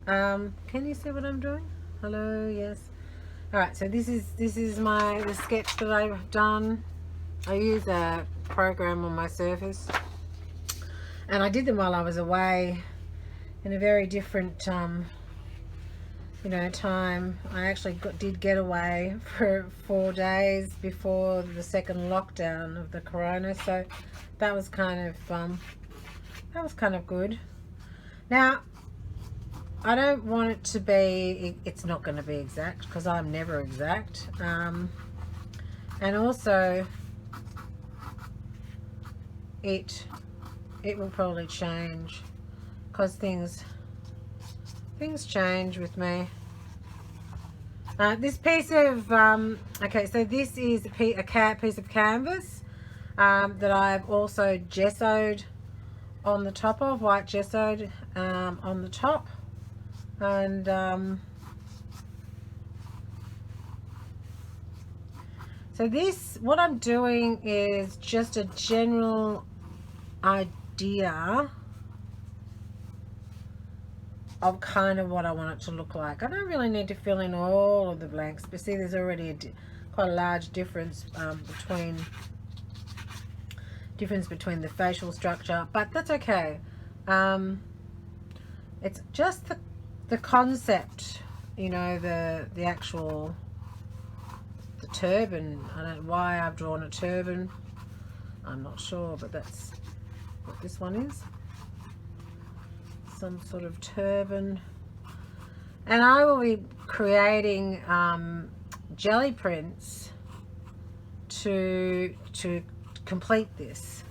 Can you see what I'm doing? Hello, yes. All right, so this is the sketch that I've done. I use a program on my Surface, and I did them while I was away in a very different time. I actually did get away for 4 days before the second lockdown of the corona, so that was kind of good. Now, I don't want it to be, it's not going to be exact because I'm never exact. And also it will probably change because things change with me. This piece of, okay, so this is a piece of canvas that I've also gessoed on the top of, white gessoed on the top. And so this, what I'm doing is just a general idea of kind of what I want it to look like. I don't really need to fill in all of the blanks, but see there's already quite a large difference between the facial structure, but that's okay. It's just the concept, the actual turban. I don't know why I've drawn a turban. I'm not sure, but that's what this one is. Some sort of turban. And I will be creating jelly prints to complete this.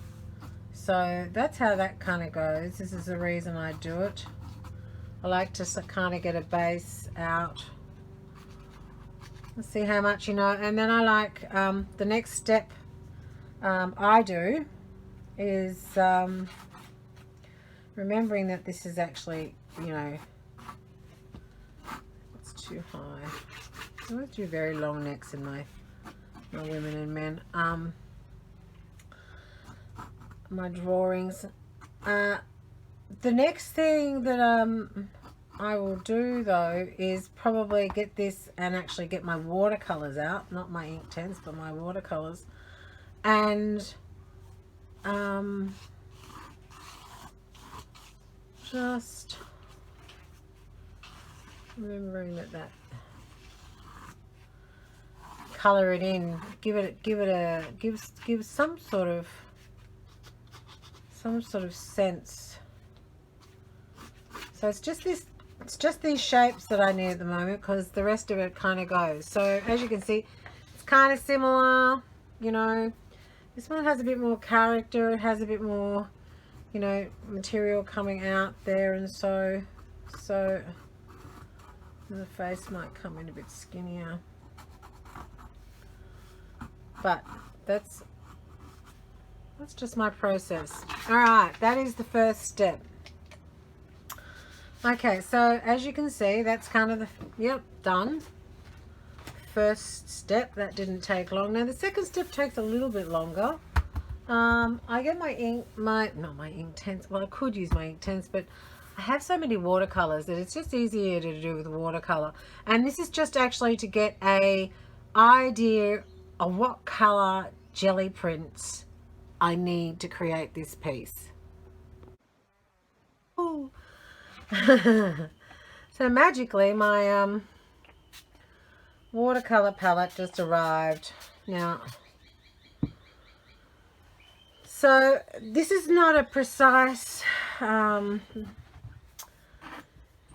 So that's how that kind of goes. This is the reason I do it. I like to kind of get a base out. Let's see how much, and then I like the next step I do is remembering that this is actually, it's too high. I always do very long necks in my women and men. My drawings. The next thing that I will do though is probably get this and actually get my watercolors out, not my Inktense, but my watercolors, and just remembering that color it in, give some sort of sense. So it's just these shapes that I need at the moment, because the rest of it kind of goes. So as you can see, it's kind of similar, this one has a bit more character, it has a bit more, material coming out there, and so the face might come in a bit skinnier, but that's just my process. All right, that is the first step. Okay, so as you can see, that's kind of done. First step, that didn't take long. Now the second step takes a little bit longer. I get my not my Inktense. Well, I could use my Inktense, but I have so many watercolors that it's just easier to do with watercolor. And this is just actually to get a idea of what color jelly prints I need to create this piece. Ooh. So magically my watercolor palette just arrived. Now, so this is not a precise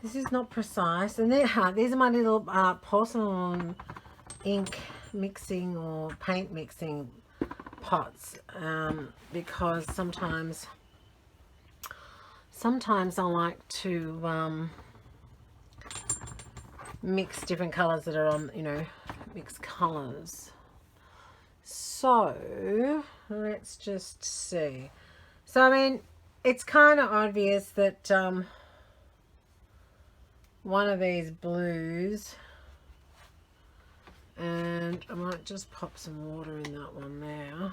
this is not precise, and these are my little porcelain ink mixing or paint mixing pots, because sometimes I like to mix different colors that are on, mixed colors. So let's just see. So I mean, it's kind of obvious that one of these blues, and I might just pop some water in that one there.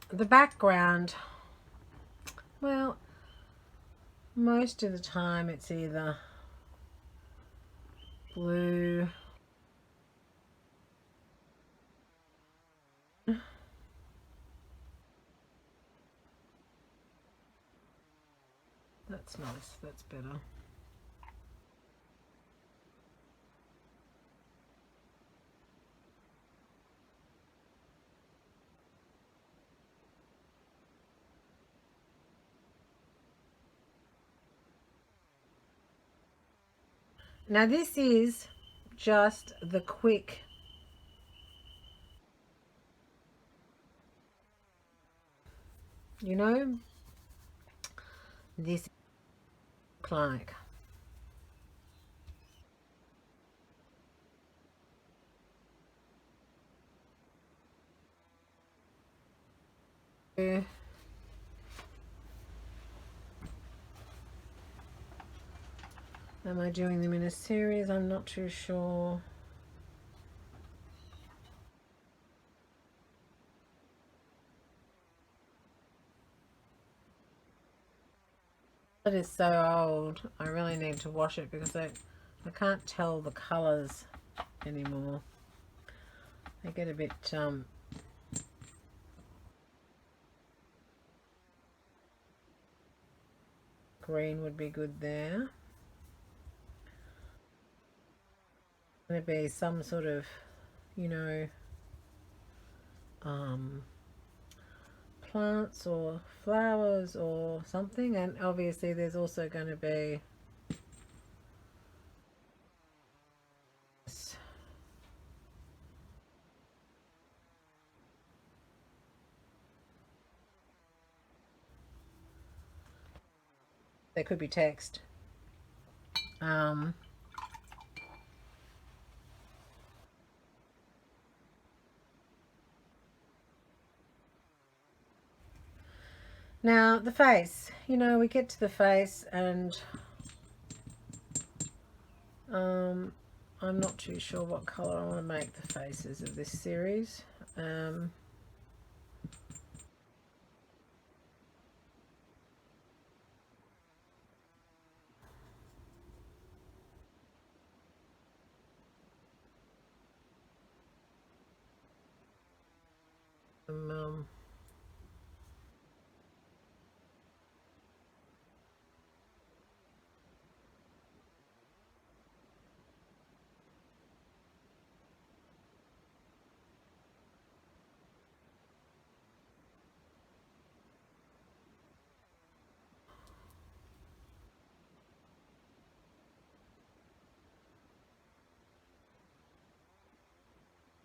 The background, well, Most of the time it's either blue, that's nice, that's better. Now this is just the quick, you know, this like. Am I doing them in a series? I'm not too sure. It is so old. I really need to wash it because I can't tell the colours anymore. They get a bit green would be good there. Going to be some sort of, you know, plants or flowers or something, and obviously there's also going to be there could be text. Now the face, you know, we get to the face and I'm not too sure what colour I want to make the faces of this series.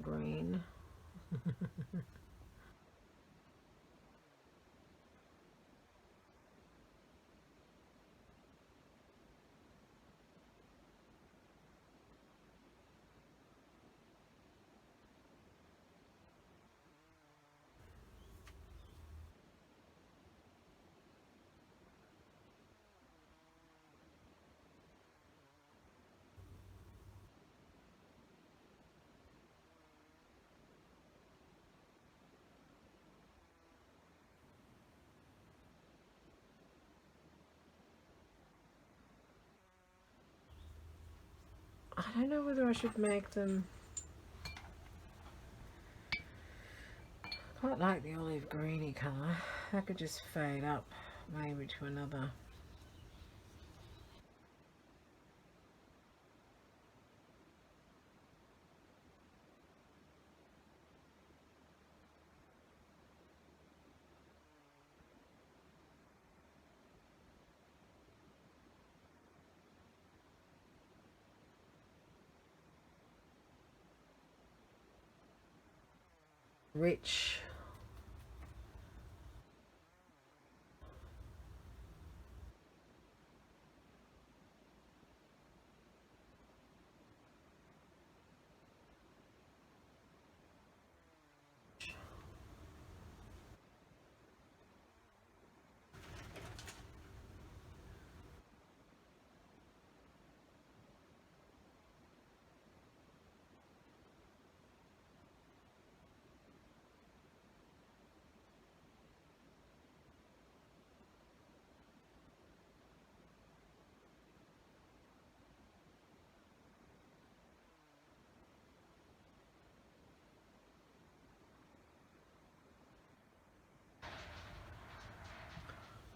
Green. I don't know whether I should make them. I quite like the olive greeny colour. That could just fade up maybe to another. Rich.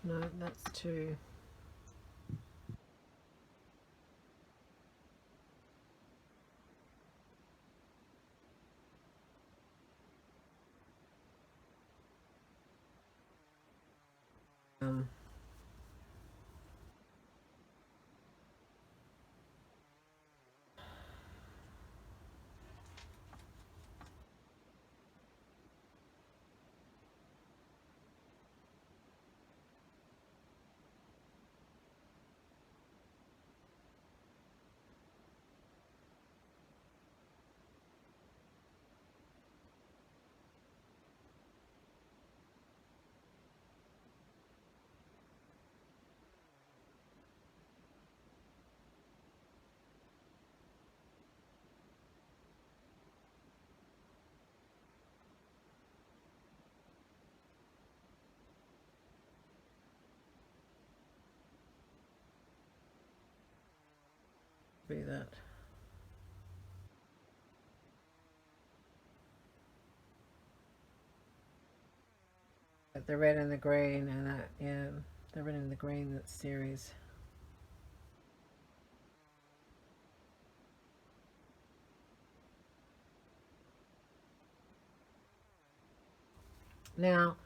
No, that's too... be that. The red and the green, and that, yeah, the red and the green, that series. Now,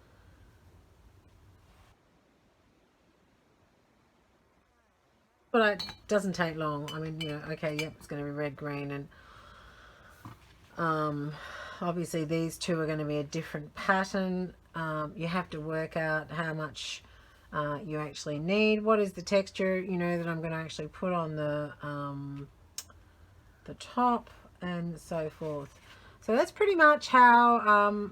but it doesn't take long. I mean, you know, okay, yep, it's going to be red, green, and obviously these two are going to be a different pattern. You have to work out how much you actually need. What is the texture, you know, that I'm going to actually put on the top, and so forth. So that's pretty much how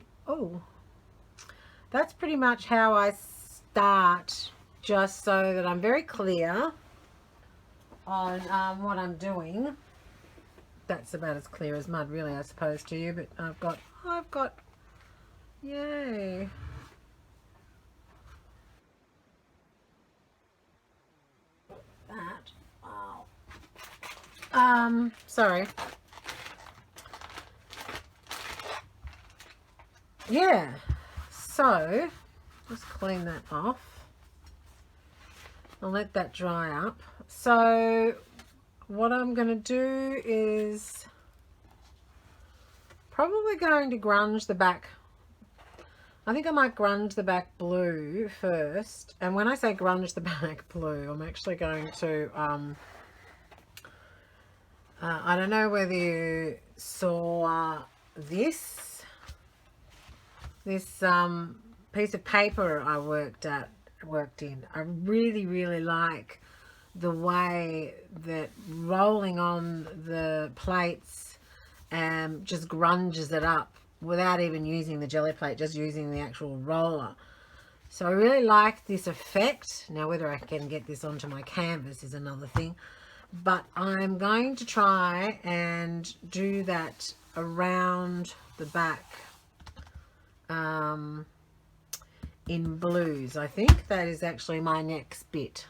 that's pretty much how I start, just so that I'm very clear on what I'm doing. That's about as clear as mud, really, I suppose, to you, but I've got yay. That, wow. Sorry. Yeah, so just clean that off. I'll let that dry up. So what I'm going to do is probably going to grunge the back. I think I might grunge the back blue first. And when I say grunge the back blue, I'm actually going to, I don't know whether you saw this piece of paper I worked in. I really like the way that rolling on the plates just grunges it up without even using the jelly plate, just using the actual roller. So I really like this effect. Now, whether I can get this onto my canvas is another thing, but I'm going to try and do that around the back in blues. I think that is actually my next bit.